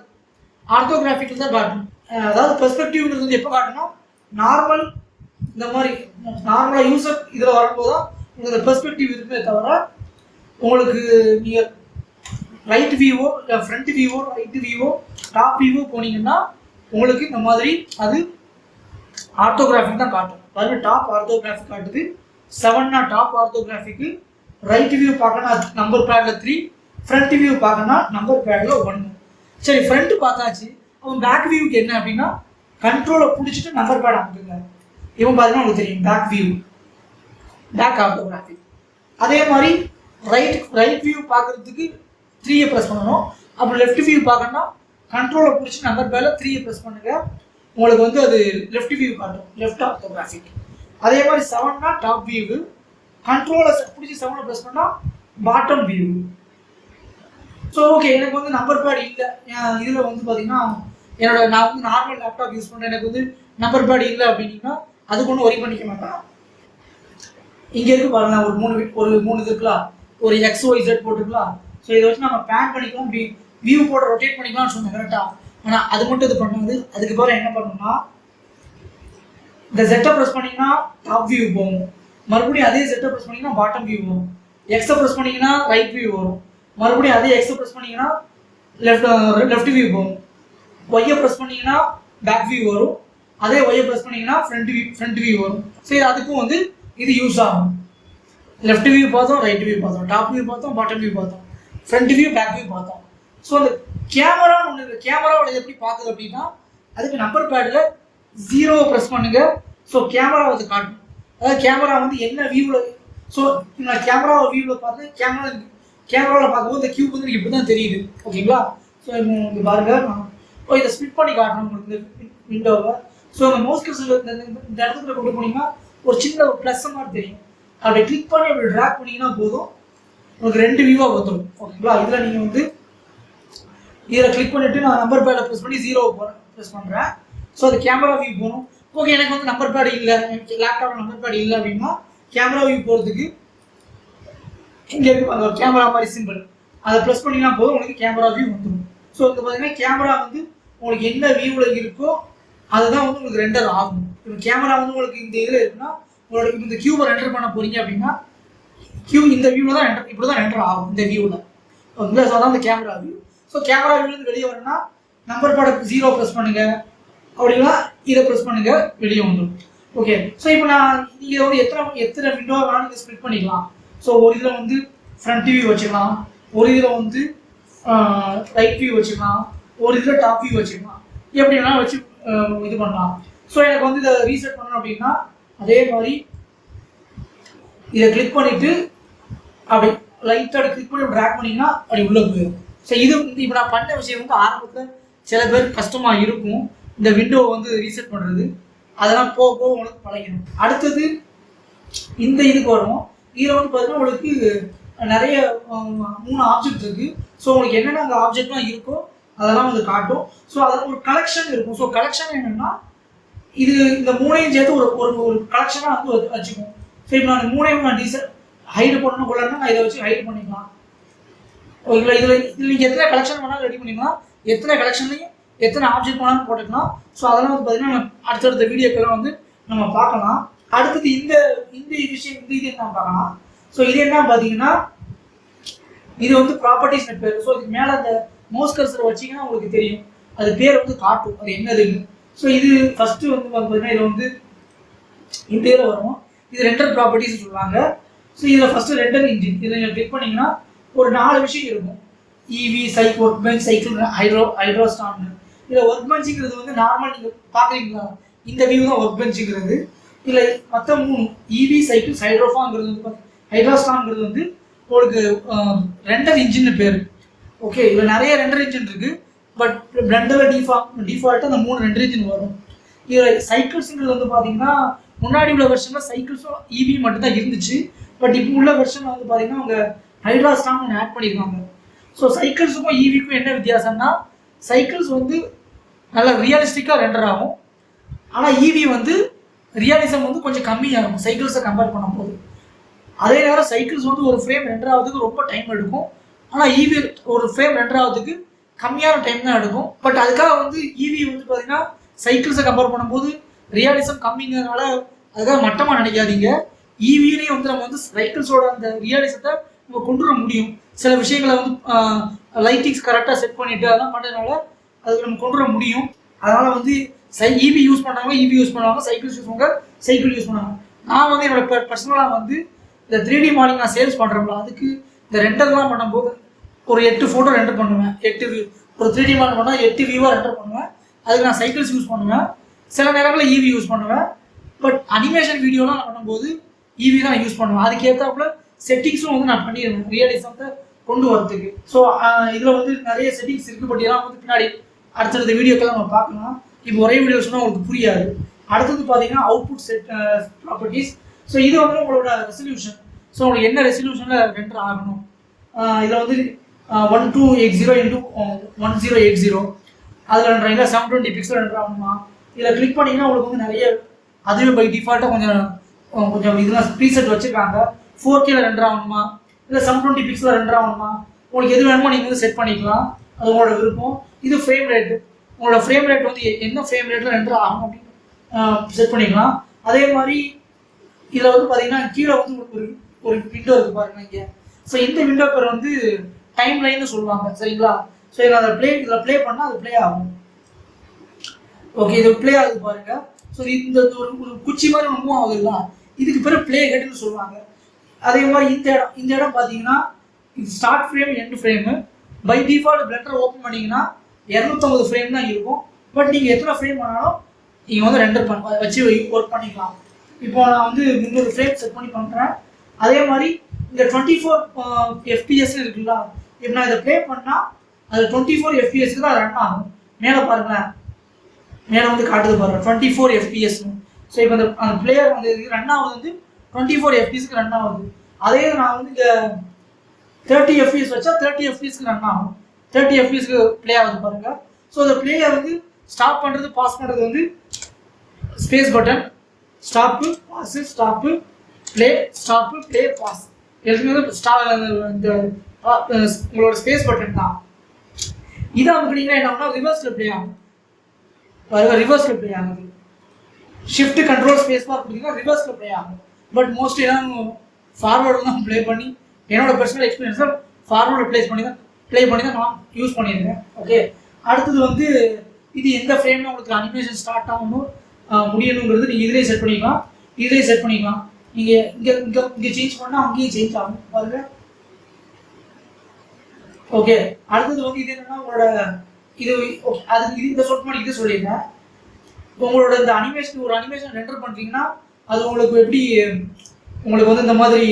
ஆர்த்தோகிராஃபிக்கில் தான் காட்டும். அதாவது பெர்ஸ்பெக்டிவ்ங்கிறது வந்து எப்போ காட்டும்னா நார்மல் இந்த மாதிரி நார்மலாக யூசர் இதில் வரும்போது தான் உங்களுக்கு பெர்ஸ்பெக்டிவ் இருக்குமே தவிர உங்களுக்கு நீங்கள் ரைட் வியூவோ இல்லை ஃப்ரண்ட் வியூவோ ரைட் வியூவோ டாப் வியூவோ போனீங்கன்னா உங்களுக்கு இந்த மாதிரி அது ஆர்த்தோகிராஃபிக் தான் காட்டும். அதாவது டாப் ஆர்த்தோகிராஃபிக் காட்டுது. 7னா டாப் ஆர்த்தோகிராஃபிக்கு, ரைட் வியூ பார்க்கணும் அது நம்பர் பேடில் 3, ஃப்ரண்ட் வியூ பார்க்கணும்னா நம்பர் பேடில் 1. சரி, ஃப்ரண்ட் பார்த்தாச்சு. அவன் பேக் வியூக்கு என்ன அப்படின்னா கண்ட்ரோலை பிடிச்சிட்டு நம்பர் பேட் அமுக்குங்க. இவன் பார்த்தீங்கன்னா உங்களுக்கு தெரியும் பேக் வியூ, பேக் ஆர்த்தோகிராஃபிக். அதே மாதிரி ரைட் வியூ பார்க்கறதுக்கு 3 ப்ரெஸ் பண்ணணும். அப்புறம் லெஃப்ட் வியூ பார்க்கணும்னா கண்ட்ரோலை பிடிச்சி நம்பர் பேடில் 3 ப்ரெஸ் பண்ணுங்க. உங்களுக்கு வந்து அது லெஃப்ட் வியூ காட்டும், லெஃப்ட் ஆர்த்தோகிராஃபிக். அதே மாதிரி 7னா டாப் வியூ, கண்ட்ரோலை பிடிச்சி 7 ப்ரெஸ் பண்ணால் பாட்டம் வியூ. ஸோ ஓகே, எனக்கு வந்து நம்பர் பேட் இல்லை இதில் வந்து பார்த்தீங்கன்னா நான் வந்து நார்மல் லேப்டாப் யூஸ் பண்ணுறேன், எனக்கு வந்து நம்பர் பேட் இல்லை அப்படின்னா அதுக்கு ஒன்றும் ஒரி பண்ணிக்க மாட்டேன். இங்கே இருக்கு பாருங்க, ஒரு 3 இது இருக்கலாம், ஒரு XYZ போட்டுக்கலாம். ஸோ இதை வச்சு நம்ம பேன் பண்ணிக்கலாம், வியூ போட ரொட்டேட் பண்ணிக்கலாம்னு சொன்னேன் கரெக்டாக. ஆனால் அது மட்டும் இது பண்ணாது. அதுக்கு பிறகு என்ன பண்ணணும்னா இந்த Z ப்ரெஸ் பண்ணிங்கன்னா டாப் வியூ போகும், மறுபடியும் அதே Z ப்ரெஸ் பண்ணிங்கன்னா பாட்டம் வியூ வரும். X ப்ரெஸ் பண்ணிங்கன்னா ரைட் வியூ வரும், மறுபடியும் அதே X ப்ரெஸ் பண்ணிங்கன்னா லெஃப்ட் வியூ போகும். Y ப்ரெஸ் பண்ணிங்கன்னா பேக் வியூ வரும், அதே Y ப்ரெஸ் பண்ணிங்கன்னா ஃப்ரண்ட் வியூ வரும். சரி, அதுக்கும் வந்து இது யூஸ் ஆகும். லெஃப்ட் வியூ பார்த்தோம், ரைட் வியூ பார்த்தோம், டாப் வியூ பார்த்தோம், பாட்டம் வியூ பார்த்தோம், ஃப்ரண்ட் வியூ பேக் வியூ பார்த்தோம். ஸோ அந்த கேமரான்னு ஒன்று இருக்குது. கேமராவோட எப்படி பார்க்குது அப்படின்னா அதுக்கு நம்பர் பேடில் 0 ப்ரெஸ் பண்ணுங்க. ஸோ கேமரா வந்து காட்டும். அதாவது கேமரா வந்து என்ன வியூவில். ஸோ நான் கேமராவை வியூவில் பார்த்து கேமராவில் பார்க்கும்போது இந்த கியூப் வந்து இப்படி தான் தெரியுது. ஓகேங்களா? ஸோ இங்கே பாருங்கள், நான் இதை ஸ்பிட் பண்ணி காட்டுறேன் உங்களுக்கு இந்த விண்டோவை. ஸோ அந்த மவுஸ் கர்சர் இந்த இடத்துல கொண்டு போனீங்கன்னா ஒரு சின்ன ஒரு ப்ளஸ் மாதிரி தெரியும். அப்படி கிளிக் பண்ணி அப்படி ட்ராக் பண்ணிங்கன்னா போதும், உங்களுக்கு 2 வியூவாக வந்துடும். ஓகேங்களா? இதில் நீங்கள் வந்து இதில் கிளிக் பண்ணிவிட்டு நான் நம்பர் பேடை ப்ரெஸ் பண்ணி 0 ப்ரெஸ் பண்ணுறேன். ஸோ அது கேமரா வியூ போகணும். ஓகே, எனக்கு வந்து நம்பர் பேட் இல்லை, எனக்கு லேப்டாப்பில் நம்பர் பேட் இல்லை அப்படின்னா கேமரா வியூ போகிறதுக்கு இங்கே இருக்கு அந்த கேமரா மாதிரி சிம்பிள், அதை ப்ரெஸ் பண்ணிங்கன்னா போதும், உங்களுக்கு கேமரா வியூ வந்துடும். ஸோ இங்கே பார்த்தீங்கன்னா கேமரா வந்து உங்களுக்கு என்ன வியூவில் இருக்கோ அதுதான் வந்து உங்களுக்கு ரெண்டர் ஆகும். இப்போ கேமரா வந்து உங்களுக்கு இந்த இதில் இருக்குன்னா உங்களோட இந்த கியூவை ரெண்டர் பண்ண போகிறீங்க அப்படின்னா கியூ இந்த வியூவில் தான் இப்படி தான் ரெண்டர் ஆகும் இந்த வியூவில். ஓகேங்களா? ஸோ அதான் இந்த கேமரா வியூ. ஸோ கேமரா வியூலேருந்து வெளியே வரணும்னா நம்பர் பேடை 0 ப்ரெஸ் பண்ணுங்கள், அப்படின்னா இதை ப்ரெஸ் பண்ணுங்க, வெளியே வந்துடும். ஓகே, ஸோ இப்போ நான் இதை வந்து எத்தனை விண்டோ வேணாலும் நீங்கள் ஸ்ப்ளிட் பண்ணிக்கலாம். ஸோ ஒரு இதில் வந்து ஃப்ரண்ட் வியூ வச்சுக்கலாம், ஒரு இதில் வந்து ரைட் வியூ வச்சுக்கலாம், ஒரு இதில் டாப் வியூ வச்சுக்கலாம், எப்படி வேணாலும் வச்சு இது பண்ணலாம். ஸோ எனக்கு வந்து இதை ரீசெட் பண்ணணும் அப்படின்னா அதே மாதிரி இதை கிளிக் பண்ணிவிட்டு அப்படி லைட்டாக கிளிக் பண்ணி ட்ராக் பண்ணிங்கன்னா அப்படி உள்ளே போயிடும். ஸோ இது இப்போ நான் பண்ண விஷயம் வந்து ஆரம்பத்தில் சில பேர் கஷ்டமாக இருக்கும், இந்த விண்டோவை வந்து ரீசெட் பண்ணுறது. அதெல்லாம் போக போக உங்களுக்கு பழகிடும். அடுத்தது இந்த இதுக்கு வரும். இதில் வந்து பார்த்தீங்கன்னா உங்களுக்கு நிறைய 3 ஆப்ஜெக்ட் இருக்குது. ஸோ உங்களுக்கு என்னென்ன அந்த ஆப்ஜெக்ட்லாம் இருக்கோ அதெல்லாம் வந்து காட்டும். ஸோ அதில் ஒரு கலெக்ஷன் இருக்கும். ஸோ கலெக்ஷன் என்னென்னா இது இந்த 3ஐயும் சேர்த்து ஒரு கலெக்ஷனாக வந்து வச்சுக்கும். ஸோ இப்போ நான் 3ஐயும் நான் ஹைடு பண்ணணும் கொள்ளணும்னா நான் இதை வச்சு ஹைடு பண்ணிக்கலாம். ஓகேங்களா? இதில் நீங்கள் எத்தனை கலெக்ஷன் வேணாலும் ரெடி பண்ணிக்கலாம், எத்தனை கலெக்ஷன்லையும் எத்தனை ஆப்ஜெக்ட் வேணாலும் போட்டுக்கலாம். ஸோ அதெல்லாம் வந்து பார்த்தீங்கன்னா அடுத்தடுத்த வீடியோக்கெல்லாம் வந்து நம்ம பார்க்கலாம். அடுத்தது இந்த விஷயம் இந்த இது என்ன பார்க்கலாம். ஸோ இது என்ன பார்த்தீங்கன்னா இது வந்து ப்ராப்பர்ட்டிஸ் பேர். ஸோ இதுக்கு மேலே அந்த மவுஸ் கர்சர் வச்சிங்கன்னா உங்களுக்கு தெரியும், அது பேர் வந்து காட்டும் அது என்னதுன்னு. ஸோ இது ஃபஸ்ட்டு வந்து பார்த்தீங்கன்னா இது வந்து இந்த இதில் வரும், இது ரெண்டர் ப்ராப்பர்ட்டிஸ் சொல்லுவாங்க. ஸோ இதில் ஃபஸ்ட்டு ரெண்டர் இன்ஜின், இதில் நீங்கள் கிளிக் பண்ணிங்கன்னா ஒரு 4 விஷயம் இருக்கும். இவி, சைக்கிள், ஒர்க் பெஞ்ச், சைக்கிள், ஹைட்ரோஸ்டாம்னு. இதில் ஒர்க் பெஞ்சுங்கிறது வந்து நார்மல் நீங்கள் பார்க்குறீங்களா, இந்த வியூ தான் ஒர்க் பெஞ்சுங்கிறது. இல்லை மற்ற 3 இவி, சைக்கிள், ஹைட்ரோஃபாங்கிறது வந்து ஹைட்ரோஸ்டாம்ங்கிறது வந்து உங்களுக்கு ரெண்டர் இன்ஜின்னு பேர். ஓகே, இதில் நிறைய ரெண்டர் இன்ஜின் இருக்குது, பட் பிளெண்டரில் டிஃபால்ட்டாக அந்த 3 ரெண்டர் இன்ஜின் வரும். இதில் சைக்கிள்ஸுங்கிறது வந்து பார்த்தீங்கன்னா முன்னாடி உள்ள வெர்ஷனில் சைக்கிள்ஸும் இவி மட்டும்தான் இருந்துச்சு, பட் இப்போ உள்ள வெர்ஷனில் வந்து பார்த்தீங்கன்னா அவங்க ஹைட்ராஸ்டாம் ஒன்று ஆட் பண்ணியிருக்காங்க. ஸோ சைக்கிள்ஸுக்கும் இவிக்கும் என்ன வித்தியாசம்னா, சைக்கிள்ஸ் வந்து நல்லா ரியலிஸ்டிக்காக ரெண்டர் ஆகும், ஆனால் இவி வந்து ரியலிசம் வந்து கொஞ்சம் கம்மியாக இருக்கும் சைக்கிள்ஸை கம்பேர் பண்ணும்போது. அதே நேரம் சைக்கிள்ஸ் வந்து ஒரு ஃப்ரேம் ரெண்டர் ஆகிறதுக்கு ரொம்ப டைம் எடுக்கும், ஆனால் இவி ஒரு ஃப்ரேம் ரெண்டர் ஆகிறதுக்கு கம்மியான டைம் தான் எடுக்கும். பட் அதுக்காக வந்து இவி வந்து பார்த்தீங்கன்னா சைக்கிள்ஸை கம்பேர் பண்ணும்போது ரியாலிசம் கம்மிங்கிறதுனால அதுக்காக மட்டமாக நினைக்காதீங்க. இவிலையும் வந்து நம்ம வந்து சைக்கிள்ஸோட அந்த ரியாலிசத்தை நம்ம கொண்டு வர முடியும். சில விஷயங்களை வந்து லைட்டிங்ஸ் கரெக்டாக செட் பண்ணிவிட்டு அதெல்லாம் பண்ணுறதுனால அதுக்கு நம்ம கொண்டு வர முடியும். அதனால் வந்து இவி யூஸ் பண்ணாங்க, இவி யூஸ் பண்ணுவாங்க, சைக்கிள்ஸ் யூஸ் பண்ணுவாங்க, சைக்கிள் யூஸ் பண்ணுவாங்க. நான் வந்து என்னோட பர்சனலாக வந்து இந்த 3D மாடலிங் நான் சேல்ஸ் பண்ணுறேன்ல, அதுக்கு இந்த ரெண்டர்லாம் பண்ணும்போது ஒரு 8 ஃபோட்டோ ரெண்டர் பண்ணுவேன். 8 வியூ ஒரு 3D மாடல் பண்ணால் 8 வியூவாக ரெண்டர் பண்ணுவேன். அதுக்கு நான் சைக்கிள்ஸ் யூஸ் பண்ணுவேன், சில நேரங்களில் இவி யூஸ் பண்ணுவேன். பட் அனிமேஷன் வீடியோலாம் நான் பண்ணும்போது இவி தான் யூஸ் பண்ணுவேன். அதுக்கேற்றாப்புல செட்டிங்ஸும் வந்து நான் பண்ணிடுவேன் ரியலிசத்தை கொண்டு வரதுக்கு. ஸோ இதில் வந்து நிறைய செட்டிங்ஸ் இருக்குது, பட் இதெல்லாம் வந்து பின்னாடி அடுத்தடுத்த வீடியோக்கெல்லாம் நம்ம பார்க்கலாம். இப்போ ஒரே வீடியோ சொன்னால் உங்களுக்கு புரியாது. அடுத்தது பார்த்தீங்கன்னா அவுட்புட் செட் ப்ராப்பர்ட்டிஸ். ஸோ இது வந்து உங்களோட ரெசல்யூஷன். ஸோ உங்களுக்கு என்ன ரெசல்யூஷனில் ரெண்டர் ஆகணும், இதில் வந்து 1280 × 1080 அதில் ரெண்டர் 720 பிக்சல் ரெண்டர் ஆகணுமா. இதில் கிளிக் பண்ணிங்கன்னா உங்களுக்கு வந்து நிறைய அதுவே பை டிஃபால்ட்டாக கொஞ்சம் இதெல்லாம் ப்ரீசெட் வச்சுருக்காங்க. 4Kல ரெண்டர் ஆகணுமா, இல்லை 720 பிக்சல் ரெண்டர் ஆகணுமா, உங்களுக்கு எது வேணுமோ நீங்கள் வந்து செட் பண்ணிக்கலாம், அது உங்களோட விருப்பம். இது ஃப்ரேம் ரேட்டு, உங்களோட ஃப்ரேம் ரேட் வந்து என்ன ஃப்ரேம் ரேட்டில் ரெண்டர் ஆகும் அப்படின்னு செட் பண்ணிக்கலாம். அதே மாதிரி இதில் வந்து பார்த்தீங்கன்னா கீழே வந்து ஒரு விண்டோ இருக்குது பாருங்க இங்கே. ஸோ இந்த விண்டோ பேர் வந்து டைம் லைன்னு சொல்லுவாங்க, சரிங்களா. ஸோ இதில் ப்ளே பண்ணால் அது ப்ளே ஆகும். ஓகே, இது ப்ளே ஆகுது பாருங்க. ஸோ இந்த ஒரு குச்சி மாதிரி மூவ் ஆகுதுல்ல, இதுக்கு பேர் ப்ளே ஹெட்னு சொல்லுவாங்க. அதே மாதிரி இந்த இடம் பார்த்தீங்கன்னா இது start frame, end frame. By default Blender open பண்ணிங்கன்னா 250 ஃப்ரேம் தான் இருக்கும். பட் நீங்கள் எத்தனை ஃப்ரேம் பண்ணாலும் நீங்கள் வந்து ரெண்டர் வச்சு ஒர்க் பண்ணிக்கலாம். இப்போ நான் வந்து 300 ஃப்ரேம் செட் பண்ணி பண்ணுறேன். அதே மாதிரி இந்த 24 FPS இருக்குல்ல, இப்போ நான் இதை ப்ளே பண்ணால் அது 24 FPS தான் ரன் ஆகும். மேலே பாருங்களேன், மேலே வந்து காட்டுது பாருங்கள் 24 FPS. ஸோ இப்போ அந்த பிளேயர் வந்து ரன் ஆகுது வந்து 24 FPSக்கு ரன் ஆகுது. அதே நான் வந்து இங்கே 30 FPS வச்சா 30 FPSக்கு ரன் ஆகும், 30 FPSக்கு ப்ளே ஆகுது பாருங்க. ஸோ அந்த பிளேயர் வந்து ஸ்டாப் பண்ணுறது பாஸ் பண்ணுறது வந்து space button, stop pause, stop play, stop play pause, எல்லாமே இந்த உங்களோட ஸ்பேஸ் பட்டன் தான். இதை அமுக்குனீங்கன்னா என்ன ஆகும்னா ரிவர்ஸில் ப்ளே ஆகும் பாருங்க, ரிவர்ஸில் ப்ளே ஆகுது. ஷிஃப்ட் கண்ட்ரோல் ஸ்பேஸ் பார் கொடுத்தீங்கன்னா ரிவர்ஸில் ப்ளே ஆகும். பட் மோஸ்ட்லி எல்லாம் ஃபார்வர்டு தான் ப்ளே பண்ணி, என்னோட பர்சனல் எக்ஸ்பீரியன்ஸில் ஃபார்வர்டு ப்ளே பண்ணி தான் நான் யூஸ் பண்ணியிருக்கேன். ஓகே, அடுத்தது வந்து இது எந்த ஃப்ரேமில் உங்களுக்கு அனிமேஷன் ஸ்டார்ட் ஆகணும் முடியணுங்கிறது நீங்கள் இதிலே செட் பண்ணிக்கலாம். நீங்கள் இங்கே சேஞ்ச் பண்ணால் அங்கேயும் சேஞ்ச் ஆகும் பாருங்க. ஓகே, அடுத்தது வந்து இது என்னன்னா உங்களோட இது இந்த சொல் இது சொல்லியிருக்கேன். உங்களோட இந்த அனிமேஷன் ஒரு அனிமேஷன் ரெண்டர் பண்ணுறீங்கன்னா அது உங்களுக்கு எப்படி உங்களுக்கு வந்து இந்த மாதிரி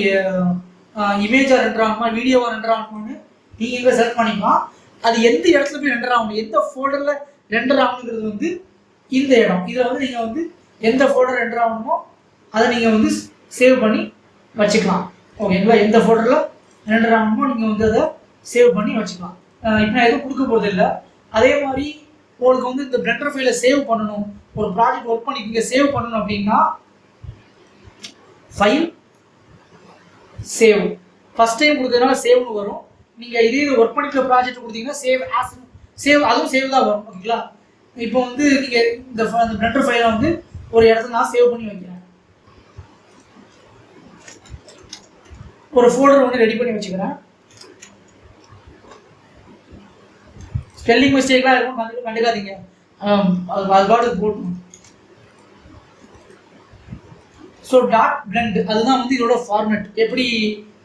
இமேஜாக ரெண்டர் ஆகணுமா, வீடியோவாக ரெண்டர் ஆகணும்னு நீங்கள் இங்கே செலக்ட் பண்ணிக்கலாம். அது எந்த இடத்துல போய் ரெண்டர் ஆகணும், எந்த ஃபோல்டரில் ரெண்டர் ஆகணுங்கிறது வந்து இந்த இடம். இதில் வந்து நீங்கள் வந்து எந்த ஃபோல்டர் ரெண்டர் ஆகணுமோ அதை நீங்கள் வந்து சேவ் பண்ணி வச்சுக்கலாம். ஓகேங்களா, எந்த ஃபோல்டரில் ரெண்டர் ஆகணுமோ நீங்கள் வந்து அதை சேவ் பண்ணி வச்சுக்கலாம். இப்போ நான் எதுவும் கொடுக்க போகிறது இல்லை. அதே மாதிரி உங்களுக்கு வந்து இந்த பிளெண்டர் ஃபைலை சேவ் பண்ணணும், ஒரு ப்ராஜெக்ட் ஒர்க் பண்ணி இங்கே சேவ் பண்ணணும் அப்படின்னா ஃபைல் சேவ் ஃபஸ்ட் டைம் கொடுத்ததுனால சேவ்னு வரும். நீங்கள் இதே ஒர்க் பண்ணிக்கிற ப்ராஜெக்ட் கொடுத்தீங்கன்னா சேவ் அதுவும் சேவ் தான் வரும். ஓகேங்களா, இப்போ வந்து நீங்கள் இந்த பிளெண்டர் ஃபைலை வந்து ஒரு இடத்துல நான் சேவ் பண்ணி வைக்கிறேன், ஒரு ஃபோல்டர் ஒன்று ரெடி பண்ணி வச்சுக்கிறேன். ஸ்பெல்லிங் மிஸ்டேக்லாம் இருக்கும், கண்டுக்காதீங்க. அது பாட்டு போடணும். ஸோ டாட் பிளெண்ட் அதுதான் வந்து இதோட ஃபார்மேட். எப்படி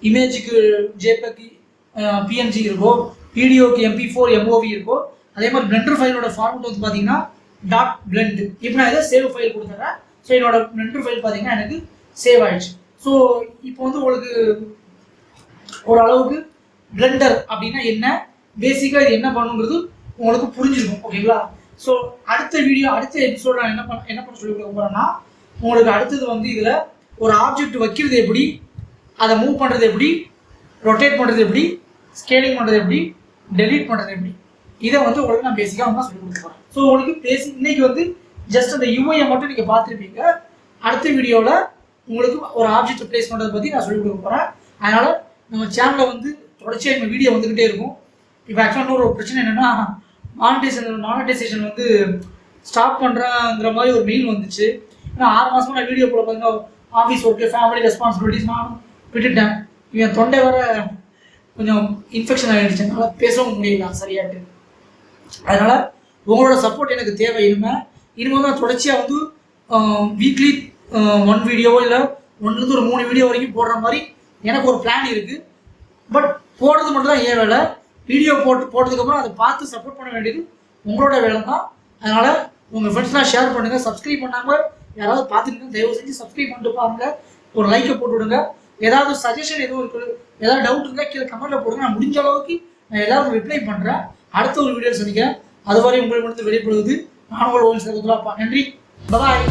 இமேஜுக்கு ஜேபெக் பிஎன்ஜி இருக்கோ, வீடியோக்கு MP4 MOV இருக்கோ, அதே மாதிரி பிளெண்டர் ஃபைலோட ஃபார்மேட் வந்து பார்த்தீங்கன்னா டாட் பிளெண்ட். இப்போ நான் இதை சேவ் ஃபைல் கொடுத்துட்றேன். ஸோ என்னோட பிளெண்டர் ஃபைல் பார்த்தீங்கன்னா எனக்கு சேவ் ஆயிடுச்சு. ஸோ இப்போ வந்து உங்களுக்கு ஓரளவுக்கு பிளெண்டர் அப்படின்னா என்ன, பேசிக்காக இது என்ன பண்ணுங்கிறது உங்களுக்கு புரிஞ்சிருக்கும். ஓகேங்களா? ஸோ அடுத்த எபிசோட நான் என்ன பண்ண சொல்லி கொடுக்க போகிறேன்னா, உங்களுக்கு அடுத்தது வந்து இதில் ஒரு ஆப்ஜெக்ட் வைக்கிறது எப்படி, அதை மூவ் பண்ணுறது எப்படி, ரொட்டேட் பண்ணுறது எப்படி, ஸ்கேலிங் பண்ணுறது எப்படி, டெலீட் பண்ணுறது எப்படி, இதை வந்து உங்களுக்கு நான் பேசிக்காக வந்து சொல்லி கொடுக்க போகிறேன். ஸோ உங்களுக்கு இன்னைக்கு வந்து ஜஸ்ட் அந்த யூஐயை மட்டும் நீங்கள் பார்த்துருப்பீங்க. அடுத்த வீடியோவில் உங்களுக்கு ஒரு ஆப்ஜெக்ட் ப்ளேஸ் பண்ணுறதை பற்றி நான் சொல்லிக் கொடுக்க போகிறேன். அதனால் நம்ம சேனலில் வந்து தொடர்ச்சியாக நம்ம வீடியோ வந்துக்கிட்டே இருக்கும். இப்போ ஆக்சுவலாக ஒரு பிரச்சனை என்னென்னா, மானிட்டைசேஷன் வந்து ஸ்டாப் பண்ணுறாங்கிற மாதிரி ஒரு மெயில் வந்துச்சு. ஏன்னா 6 மாதமாக நான் வீடியோ போட பார்த்தீங்கன்னா ஆஃபீஸ் ஒர்க்கு, ஃபேமிலி ரெஸ்பான்சிபிலிட்டிஸ் நானும் விட்டுட்டேன். இவன் தொண்டை வர கொஞ்சம் இன்ஃபெக்ஷன் ஆகிடுச்சு, என்னால் பேசவும் முடியல சரியாட்டு. அதனால் உங்களோட சப்போர்ட் எனக்கு தேவை. இனிமேல் தான் தொடர்ச்சியாக வந்து வீக்லி 1 வீடியோவோ இல்லை 1லேருந்து ஒரு 3 வீடியோ வரைக்கும் போடுற மாதிரி எனக்கு ஒரு பிளான் இருக்குது. பட் போடுறது மட்டும் தான் ஏன் வேலை. வீடியோ போட்டதுக்கப்புறம் அதை பார்த்து சப்போர்ட் பண்ண வேண்டியது உங்களோட வேலை தான். அதனால் உங்கள் ஃப்ரெண்ட்ஸ்லாம் ஷேர் பண்ணுங்கள். சப்ஸ்கிரைப் பண்ணாமல் யாராவது பார்த்துட்டு தயவு செஞ்சு சப்ஸ்கிரைப் பண்ணிட்டு பாருங்கள். ஒரு லைக்கை போட்டு விடுங்க. ஏதாவது சஜஷன் எதுவும் இருக்குது, ஏதாவது டவுட் இருந்தால் கீழே கமெண்ட்டில் போடுங்க. நான் முடிஞ்ச அளவுக்கு நான் எல்லாருக்கும் ரிப்ளை பண்ணுறேன். அடுத்த ஒரு வீடியோ சந்திக்கிறேன். அதுவரை உங்களை மட்டும் வெளிப்படுவது நான் உங்கள் ஓன் சேர்த்துலாம். நன்றி, பாய்.